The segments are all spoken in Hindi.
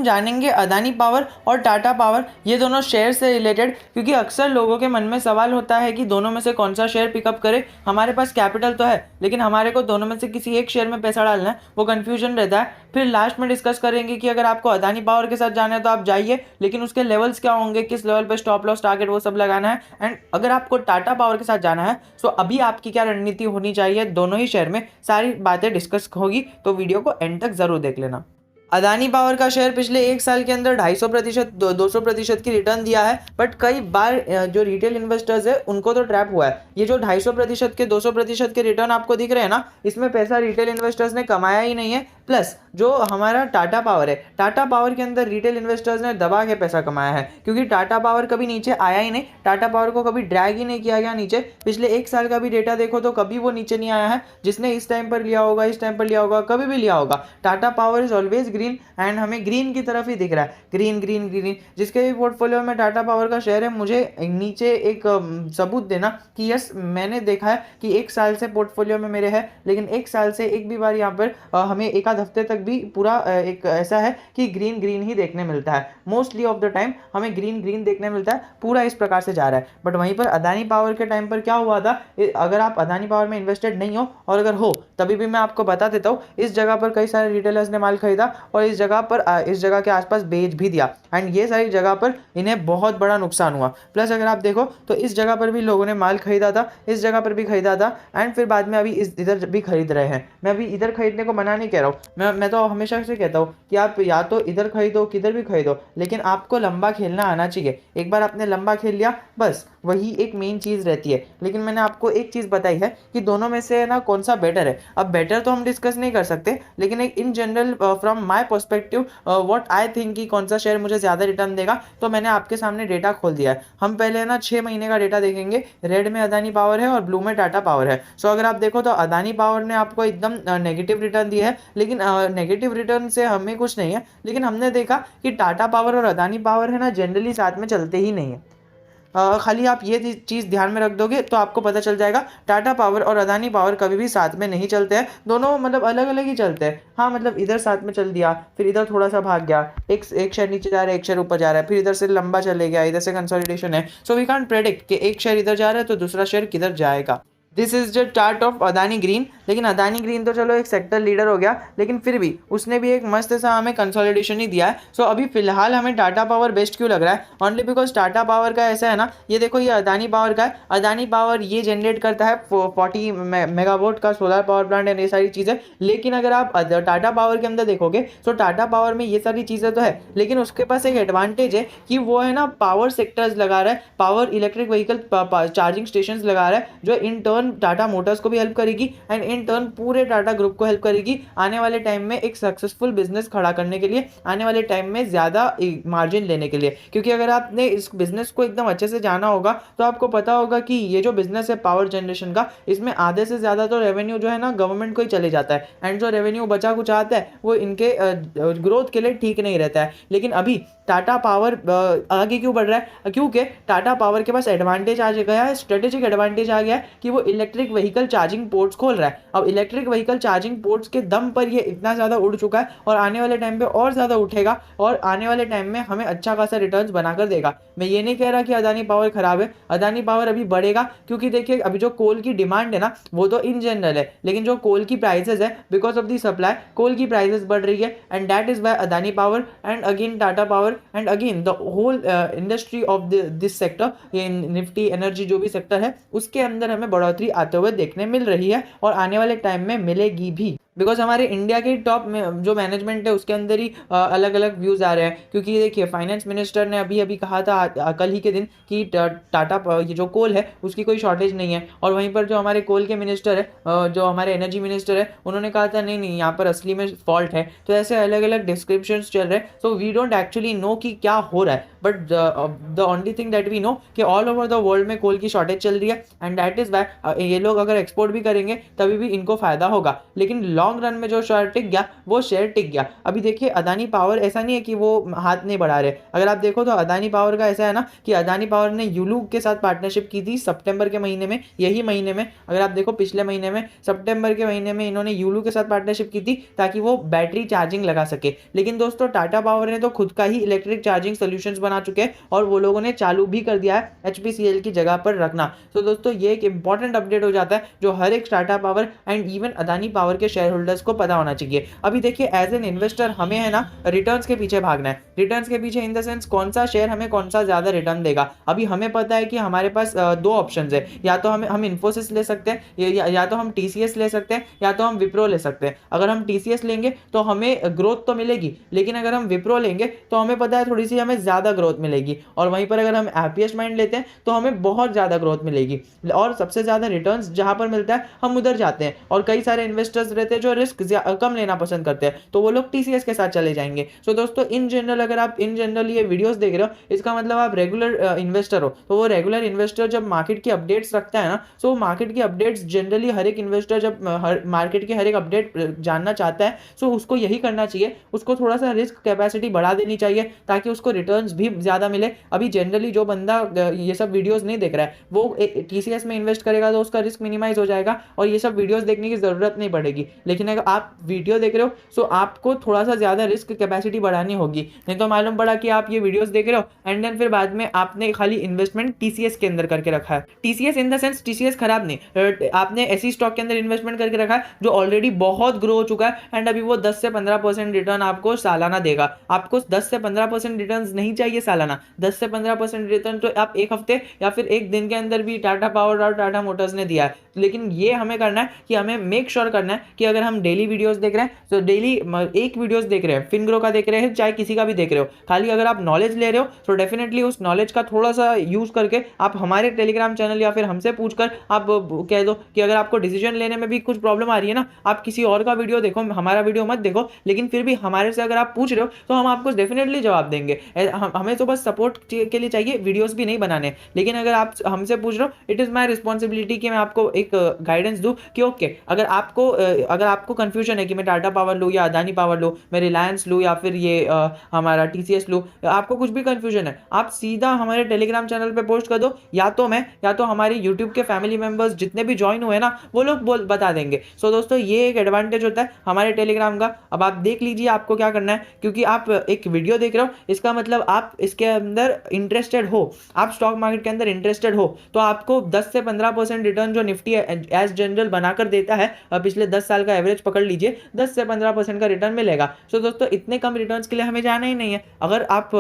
जानेंगे अदानी पावर और टाटा पावर, ये दोनों शेयर से रिलेटेड, क्योंकि अक्सर लोगों के मन में सवाल होता है कि दोनों में से कौन सा शेयर पिकअप करे। हमारे पास कैपिटल तो है लेकिन हमारे को दोनों में से किसी एक शेयर में पैसा डालना है, वो कन्फ्यूजन रहता है। फिर लास्ट में डिस्कस करेंगे कि अगर आपको अदानी पावर के साथ जाना है तो आप जाइए, लेकिन उसके लेवल्स क्या होंगे, किस लेवल पर स्टॉप लॉस टारगेट वो सब लगाना है। एंड अगर आपको टाटा पावर के साथ जाना है तो अभी आपकी क्या रणनीति होनी चाहिए, दोनों ही शेयर में सारी बातें डिस्कस होगी, तो वीडियो को एंड तक जरूर देख लेना। अदानी पावर का शेयर पिछले एक साल के अंदर 250% 200% की रिटर्न दिया है, बट कई बार जो रिटेल इन्वेस्टर्स है उनको तो ट्रैप हुआ है। ये जो 250% के 200% के रिटर्न आपको दिख रहे हैं ना, इसमें पैसा रिटेल इन्वेस्टर्स ने कमाया ही नहीं है। प्लस जो हमारा टाटा पावर है, टाटा पावर के अंदर रिटेल इन्वेस्टर्स ने दबा के पैसा कमाया है, क्योंकि टाटा पावर कभी नीचे आया ही नहीं, टाटा पावर को कभी ड्रैग ही नहीं किया गया नीचे। पिछले एक साल का भी डेटा देखो तो कभी वो नीचे नहीं आया है। जिसने इस टाइम पर लिया होगा, इस टाइम पर लिया होगा, कभी भी लिया होगा, Tata power is always green, and हमें ग्रीन की तरफ ही दिख रहा है, ग्रीन ग्रीन ग्रीन। जिसके भी पोर्टफोलियो में टाटा पावर का शेयर है, मुझे नीचे एक सबूत देना कि यस मैंने देखा है कि एक साल से पोर्टफोलियो में मेरे है, लेकिन एक साल से एक भी बार यहाँ पर हमें एक आध हफ्ते तक भी पूरा एक ऐसा है कि ग्रीन ग्रीन ही देखने मिलता है। मोस्टली ऑफ द टाइम हमें ग्रीन ग्रीन देखने मिलता है, पूरा इस प्रकार से जा रहा है। बट वहीं पर अदानी पावर के टाइम पर क्या हुआ था, अगर आप अदानी पावर में इन्वेस्टेड नहीं हो, और अगर हो तभी भी मैं आपको बता देता हूँ, इस जगह पर कई सारे रिटेलर्स ने माल खरीदा और इस जगह के आसपास बेच भी दिया, एंड ये सारी जगह पर इन्हें बहुत बड़ा नुकसान हुआ। प्लस अगर आप देखो तो इस जगह पर भी लोगों ने माल खरीदा था, इस जगह पर भी खरीदा था, एंड फिर बाद में अभी इधर भी खरीद रहे हैं। मैं अभी इधर खरीदने को मना नहीं कह रहा हूँ, मैं तो हमेशा से कहता हूँ कि आप या तो इधर खरीदो किधर भी खरीदो, लेकिन आपको लंबा खेलना आना चाहिए। एक बार आपने लंबा खेल लिया, बस वही एक मेन चीज़ रहती है। लेकिन मैंने आपको एक चीज़ बताई है कि दोनों में से ना कौन सा बेटर है। अब बेटर तो हम डिस्कस नहीं कर सकते, लेकिन एक in general from my perspective what I think कि कौन सा शेयर मुझे ज़्यादा रिटर्न देगा, तो मैंने आपके सामने डेटा खोल दिया है। हम पहले ना 6 महीने का डेटा देखेंगे। रेड में अदानी पावर है और ब्लू में टाटा पावर है। सो अगर आप देखो तो अदानी पावर ने आपको एकदम नेगेटिव रिटर्न दिया है, लेकिन नेगेटिव रिटर्न से हमें कुछ नहीं है। लेकिन हमने देखा कि टाटा पावर और अदानी पावर है ना जनरली साथ में चलते ही नहीं है। खाली आप ये चीज़ ध्यान में रख दोगे तो आपको पता चल जाएगा टाटा पावर और अदानी पावर कभी भी साथ में नहीं चलते हैं, दोनों मतलब अलग अलग ही चलते हैं। हाँ मतलब इधर साथ में चल दिया, फिर इधर थोड़ा सा भाग गया, एक शेयर नीचे जा रहा है, एक शेयर ऊपर जा रहा है, फिर इधर से लंबा चले गया, इधर से कंसोलिडेशन है। सो वी कांट प्रेडिक्ट कि एक शेयर इधर जा रहा है तो दूसरा शेयर किधर जाएगा। This is the chart of Adani green. लेकिन अदानी ग्रीन तो चलो एक सेक्टर लीडर हो गया, लेकिन फिर भी उसने भी एक मस्त सा हमें कंसोलिडेशन ही दिया है। सो अभी फिलहाल हमें टाटा पावर बेस्ट क्यों लग रहा है, ओनली बिकॉज टाटा पावर का ऐसा है ना, ये देखो ये अदानी पावर का है। अदानी पावर ये जनरेट करता है 40 मेगावाट का सोलर पावर प्लांट एंड ये सारी चीज़ें। लेकिन अगर आप टाटा पावर के अंदर देखोगे तो टाटा पावर में ये सारी चीज़ें तो है, लेकिन उसके पास एक एडवांटेज है कि वो है ना पावर सेक्टर्स लगा रहा है, power electric vehicle charging station लगा रहा है, जो इन टर्न टाटा मोटर्स को भी हेल्प करेगी एंड इन टर्न पूरे टाटा ग्रुप को हेल्प करेगी आने वाले टाइम में एक सक्सेसफुल बिजनेस खड़ा करने के लिए, आने वाले टाइम में ज़्यादा मार्जिन लेने के लिए। क्योंकि अगर आपने इस बिजनेस को एकदम अच्छे से जाना होगा तो आपको पता होगा कि ये जो बिजनेस है पावर जनरेशन का, इसमें आधे से ज़्यादा तो रेवेन्यू जो है ना गवर्नमेंट को ही चले जाता है, एंड जो रेवेन्यू बचा कुछ आता है वो इनके ग्रोथ के लिए ठीक नहीं रहता है। लेकिन अभी टाटा पावर आगे क्यों बढ़ रहा है, क्योंकि टाटा पावर के पास एडवांटेज आ गया है, स्ट्रेटेजिक एडवांटेज आ गया है कि वो इलेक्ट्रिक व्हीकल चार्जिंग पोर्ट्स खोल रहा है। अब इलेक्ट्रिक व्हीकल चार्जिंग पोर्ट्स के दम पर ये इतना ज़्यादा उड़ चुका है और आने वाले टाइम पे और ज़्यादा उठेगा और आने वाले टाइम में हमें अच्छा खासा रिटर्न्स बनाकर देगा। मैं ये नहीं कह रहा कि अदानी पावर खराब है, अदानी पावर अभी बढ़ेगा, क्योंकि देखिए अभी जो कोल की डिमांड है ना वो तो इन जनरल है, लेकिन जो कोल की प्राइसेस है because of the supply coal की प्राइसेस बढ़ रही है, and that is why Adani power and again Tata power and again the whole industry of this sector, ये निफ्टी एनर्जी जो भी सेक्टर है उसके अंदर हमें बढ़ोतरी आते हुए देखने मिल रही है और आने वाले टाइम में मिलेगी भी। बिकॉज हमारे इंडिया के टॉप में जो मैनेजमेंट है उसके अंदर ही अलग अलग व्यूज़ आ रहे हैं। क्योंकि देखिए फाइनेंस मिनिस्टर ने अभी अभी कहा था कल ही के दिन कि टाटा ये जो कोल है उसकी कोई शॉर्टेज नहीं है, और वहीं पर जो हमारे कोल के मिनिस्टर है जो हमारे एनर्जी मिनिस्टर है उन्होंने कहा था नहीं नहीं यहाँ पर असली में फॉल्ट है। तो ऐसे अलग अलग डिस्क्रिप्शन चल रहे हैं। So we don't actually know कि क्या हो रहा है, but the only thing that we know कि ऑल ओवर द वर्ल्ड में कोल की शॉर्टेज चल रही है, एंड दैट इज वाई ये लोग अगर एक्सपोर्ट भी करेंगे तभी भी इनको फायदा होगा। लेकिन लॉन्ग रन में जो शेयर टिक गया वो शेयर टिक गया। अभी देखिए अदानी पावर ऐसा नहीं है कि वो हाथ नहीं बढ़ा रहे, अगर आप देखो तो अदानी पावर का ऐसा है ना कि अदानी पावर ने यूलू के साथ पार्टनरशिप की थी सितंबर के महीने में, यही महीने में अगर आप देखो पिछले महीने में सितंबर के महीने में इन्होंने यूलू के साथ पार्टनरशिप की थी ताकि वो बैटरी चार्जिंग लगा सके। लेकिन दोस्तों टाटा पावर ने तो खुद का ही इलेक्ट्रिक चार्जिंग सोल्यूशंस बना चुके हैं और वो लोगों ने चालू भी कर दिया है HPCL की जगह पर रखना। तो दोस्तों ये एक इंपॉर्टेंट अपडेट हो जाता है जो हर एक Tata power and even Adani power के शेयर होल्डर्स को पता होना चाहिए। अभी देखिए एज एन इन्वेस्टर हमें है ना रिटर्न्स के पीछे भागना है, रिटर्न्स के पीछे इन द सेंस कौन सा शेयर हमें कौन सा ज्यादा रिटर्न देगा। अभी हमें पता है कि हमारे पास दो ऑप्शंस है, या तो हम इन्फोसिस ले सकते हैं या तो हम TCS ले सकते हैं या तो हम विप्रो ले सकते हैं। अगर हम TCS लेंगे तो हमें ग्रोथ तो मिलेगी, लेकिन अगर हम विप्रो लेंगे तो हमें पता है थोड़ी सी हमें ज्यादा ग्रोथ मिलेगी, और वहीं पर अगर हम हैप्पीएस्ट माइंड लेते हैं तो हमें बहुत ज्यादा ग्रोथ मिलेगी और सबसे ज्यादा रिटर्न्स जहां पर मिलता है हम उधर जाते हैं। और कई सारे इन्वेस्टर्स रहते हैं जो रिस्क कम लेना पसंद करते हैं तो वो लोग TCS के साथ चले जाएंगे। सो दोस्तों इन जनरल अगर आप इन जनरल ये वीडियोस देख रहे हो इसका मतलब आप रेगुलर इन्वेस्टर हो। तो वो रेगुलर इन्वेस्टर जब मार्केट की अपडेट्स रखता है ना, सो मार्केट की अपडेट्स जनरली हर एक इन्वेस्टर जब मार्केट की हर एक अपडेट जानना चाहता है सो उसको यही करना चाहिए, उसको थोड़ा सा रिस्क कैपेसिटी बढ़ा देनी चाहिए ताकि उसको रिटर्न्स भी ज्यादा मिले। अभी जनरली जो बंदा ये सब वीडियोस नहीं देख रहा है वो TCS में इन्वेस्ट करेगा तो उसका रिस्क मिनिमाइज हो जाएगा और ये सब वीडियोस देखने की जरूरत नहीं पड़ेगी। लेकिन अगर आप वीडियो देख रहे हो सो आपको थोड़ा सा ज्यादा रिस्क कैपेसिटी बढ़ानी होगी, नहीं तो मालूम पड़ा कि आप ये वीडियोस देख रहे हो एंड देन फिर बाद में आपने खाली इन्वेस्टमेंट TCS के अंदर करके रखा है। TCS in the sense TCS खराब नहीं, आपने ऐसी स्टॉक के अंदर इन्वेस्टमेंट करके रखा है जो ऑलरेडी बहुत ग्रो हो चुका है एंड अभी वो 10 से 15% रिटर्न आपको सालाना देगा। आपको 10 से 15% रिटर्न नहीं चाहिए सालाना, 10 से 15% रिटर्न तो आप एक हफ्ते या फिर एक दिन के अंदर भी टाटा पावर और टाटा मोटर्स ने दिया है। लेकिन ये हमें करना है कि हमें मेक श्योर करना है कि अगर हम डेली वीडियोस देख रहे हैं तो डेली एक वीडियोस देख रहे हैं, फिनग्रो का देख रहे हैं चाहे किसी का भी देख रहे हो, खाली अगर आप नॉलेज ले रहे हो तो डेफिनेटली उस नॉलेज का थोड़ा सा यूज करके आप हमारे टेलीग्राम चैनल या फिर हमसे पूछकर आप कह दो कि अगर आपको डिसीजन लेने में भी कुछ प्रॉब्लम आ रही है ना, आप किसी और का वीडियो देखो, हमारा वीडियो मत देखो, लेकिन फिर भी हमारे से अगर आप पूछ रहे हो तो हम आपको डेफिनेटली जवाब देंगे। हमें तो बस सपोर्ट के लिए चाहिए, वीडियोस भी नहीं बनाने। लेकिन अगर आप हमसे पूछ रहे हो इट इज माय रिस्पॉन्सिबिलिटी कि मैं आपको एक गाइडेंस दूं कि ओके अगर आपको कंफ्यूजन है कि मैं टाटा पावर लूं या अदानी पावर लूं, मैं रिलायंस लूं या फिर ये हमारा TCS लूं, आपको कुछ भी कंफ्यूजन है आप सीधा हमारे टेलीग्राम चैनल पे पोस्ट कर दो, या तो मैं या तो हमारे यूट्यूब के फैमिली मेंबर्स जितने भी ज्वाइन हुए ना वो लोग बता देंगे। सो दोस्तों ये एक एडवांटेज होता है हमारे टेलीग्राम का। अब आप देख लीजिए आपको क्या करना है, क्योंकि आप एक वीडियो देख रहे हो इसका मतलब आप इसके अंदर इंटरेस्टेड हो, आप स्टॉक मार्केट के अंदर इंटरेस्टेड हो तो आपको 10 से 15% रिटर्न जो निफ्टी एज जनरल बनाकर देता है, पिछले 10 साल का एवरेज पकड़ लीजिए, 10 से 15% का रिटर्न मिलेगा। सो दोस्तों इतने कम रिटर्न्स के लिए हमें जाना ही नहीं है। अगर आप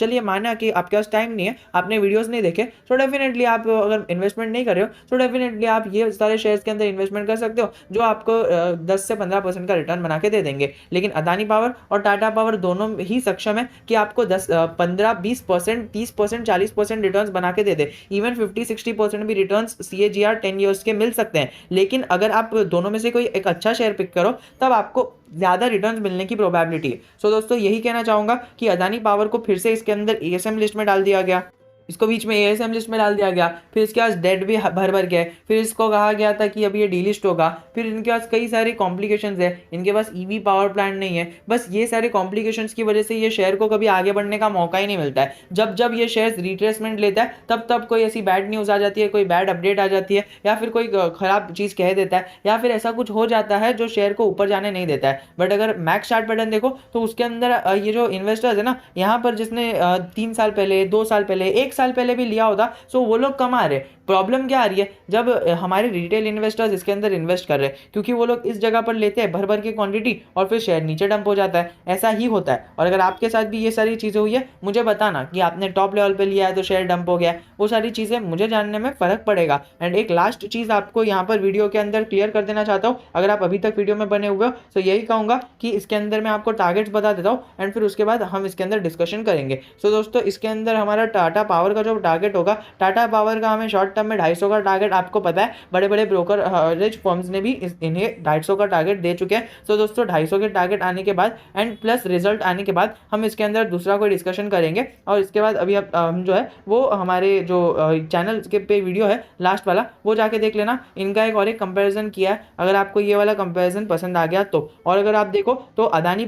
चलिए माना कि आपके पास टाइम नहीं है, आपने वीडियोस नहीं देखे, तो डेफिनेटली आप अगर इन्वेस्टमेंट नहीं कर रहे हो तो डेफिनेटली आप ये सारे शेयर्स के अंदर इन्वेस्टमेंट कर सकते हो जो आपको 10 से 15% का रिटर्न बना के दे देंगे। लेकिन अदानी पावर और टाटा पावर दोनों ही सक्षम है कि आपको 10 15 20% 30% 40% रिटर्न्स बना के दे दे, इवन 50-60% भी रिटर्न्स CAGR 10 ईयर्स के मिल सकते हैं। लेकिन अगर आप दोनों में से कोई एक अच्छा शेयर पिक करो तब आपको ज्यादा रिटर्न्स मिलने की प्रोबेबिलिटी है। सो दोस्तों यही कहना चाहूंगा कि अदानी पावर को फिर से इसके अंदर ASM लिस्ट में डाल दिया गया, इसको बीच में ASM लिस्ट में डाल दिया गया, फिर इसके पास डेट भी भर गए, फिर इसको कहा गया था कि अब ये डीलिस्ट होगा, फिर इनके पास कई सारे कॉम्प्लिकेशंस है, इनके पास EV पावर प्लांट नहीं है। बस ये सारे कॉम्प्लिकेशंस की वजह से ये शेयर को कभी आगे बढ़ने का मौका ही नहीं मिलता है। जब जब ये शेयर रिट्रेसमेंट लेता है तब तब कोई ऐसी बैड न्यूज़ आ जाती है, कोई बैड अपडेट आ जाती है, या फिर कोई खराब चीज़ कह देता है, या फिर ऐसा कुछ हो जाता है जो शेयर को ऊपर जाने नहीं देता है। बट अगर मैक्स चार्ट पैटर्न देखो तो उसके अंदर ये जो इन्वेस्टर्स है ना, यहाँ पर जिसने 3 साल पहले 2 साल पहले 1 साल पहले भी लिया होता सो वो लोग कमा रहे। प्रॉब्लम क्या आ रही है जब हमारे रिटेल इन्वेस्टर्स इसके अंदर इन्वेस्ट कर रहे हैं, क्योंकि वो लोग इस जगह पर लेते हैं भर के क्वांटिटी और फिर शेयर नीचे डंप हो जाता है। ऐसा ही होता है। और अगर आपके साथ भी ये सारी चीज़ें हुई है मुझे बताना कि आपने टॉप लेवल पे लिया है तो शेयर डंप हो गया, वो सारी चीज़ें मुझे जानने में फ़र्क पड़ेगा। एंड एक लास्ट चीज़ आपको यहाँ पर वीडियो के अंदर क्लियर कर देना चाहता हूँ, अगर आप अभी तक वीडियो में बने हुए हो तो यही कहूँगा कि इसके अंदर मैं आपको टारगेट्स बता देता हूँ एंड फिर उसके बाद हम इसके अंदर डिस्कशन करेंगे। सो दोस्तों इसके अंदर हमारा टाटा पावर का जो टारगेट होगा, टाटा पावर का हमें शॉर्ट शॉर्ट टर्म में 250 का टारगेट आपको पता है बड़े बड़े ब्रोकरेज फर्म्स ने भी इन्हें 250 का टारगेट दे चुके हैं। सो दोस्तों 250 के टारगेट आने के बाद एंड प्लस रिजल्ट आने के बाद हम इसके अंदर दूसरा कोई डिस्कशन करेंगे। और इसके बाद अभी हम जो है वो हमारे जो चैनल के पे वीडियो है लास्ट वाला वो जाके देख लेना, इनका एक और एक कंपैरिजन किया है, अगर आपको ये वाला कंपैरिजन पसंद आ गया तो। और अगर आप देखो तो अदानी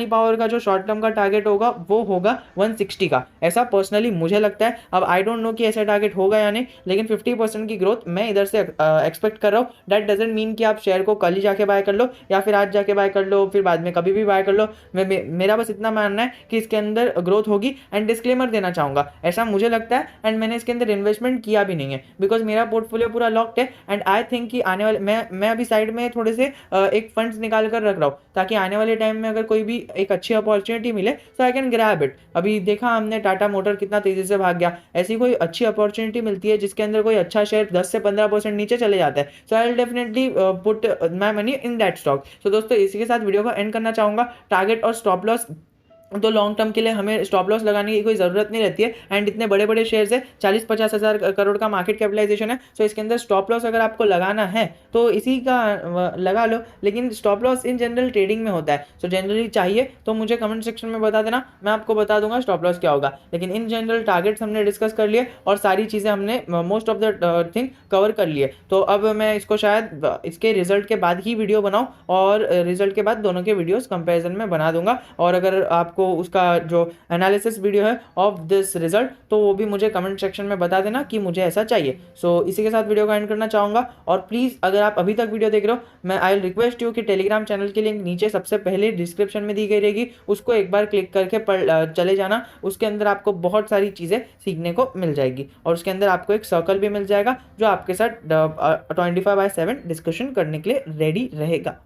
पावर का जो शॉर्ट टर्म का टारगेट होगा वो होगा 160 का, ऐसा पर्सनली मुझे लगता है। अब आई डोंट नो कि ऐसा टारगेट होगा या नहीं, लेकिन 50% की ग्रोथ मैं इधर से एक्सपेक्ट कर रहा हूँ। दैट डजेंट मीन कि आप शेयर को कल ही जाके बाय कर लो या फिर आज जाके बाय कर लो फिर बाद में कभी भी बाय कर लो। मेरा बस इतना मानना है कि इसके अंदर ग्रोथ होगी। एंड डिस्क्लेमर देना चाहूंगा, ऐसा मुझे लगता है एंड मैंने इसके अंदर इन्वेस्टमेंट किया भी नहीं है बिकॉज मेरा पोर्टफोलियो पूरा लॉक्ड है। एंड आई थिंक कि आने वाले मैं अभी साइड में थोड़े से एक फंड्स निकाल कर रख रहा हूँ ताकि आने वाले टाइम में अगर कोई भी एक अच्छी अपॉर्चुनिटी मिले तो आई कैन ग्रैब इट। अभी देखा हमने टाटा मोटर कितना तेजी से भाग गया, ऐसी कोई अच्छी अपॉर्चुनिटी मिलती है जिसके अंदर कोई अच्छा शेयर 10 से 15% नीचे चले जाता है, so I will definitely put my money in that stock. So दोस्तों इसी के साथ वीडियो को एंड करना चाहूंगा। टारगेट और स्टॉप लॉस तो लॉन्ग टर्म के लिए हमें स्टॉप लॉस लगाने की कोई ज़रूरत नहीं रहती है। एंड इतने बड़े बड़े शेयर्स है, 40-50 हज़ार करोड़ का मार्केट कैपिटलाइजेशन है। सो इसके अंदर स्टॉप लॉस अगर आपको लगाना है तो इसी का लगा लो, लेकिन stop loss in general trading में होता है। सो जनरली चाहिए तो मुझे कमेंट सेक्शन में बता देना, मैं आपको बता दूंगा स्टॉप लॉस क्या होगा। लेकिन इन जनरल टारगेट्स हमने डिस्कस कर लिए और सारी चीज़ें हमने most of the thing cover कर लिए। तो अब मैं इसको शायद इसके रिजल्ट के बाद ही वीडियो बनाऊँ और रिजल्ट के बाद दोनों के वीडियोज़ कंपेरिजन में बना दूंगा। और अगर आपको उसका जो एनालिसिस वीडियो है ऑफ दिस रिजल्ट तो वो भी मुझे कमेंट सेक्शन में बता देना कि मुझे ऐसा चाहिए। सो इसी के साथ वीडियो को एंड करना चाहूँगा। और प्लीज़ अगर आप अभी तक वीडियो देख रहे हो, मैं आई विल रिक्वेस्ट यू कि टेलीग्राम चैनल की लिंक नीचे सबसे पहले डिस्क्रिप्शन में दी गई रहेगी, उसको एक बार क्लिक करके चले जाना। उसके अंदर आपको बहुत सारी चीज़ें सीखने को मिल जाएगी और उसके अंदर आपको एक सर्कल भी मिल जाएगा जो आपके साथ 24/7 डिस्कशन करने के लिए रेडी रहेगा।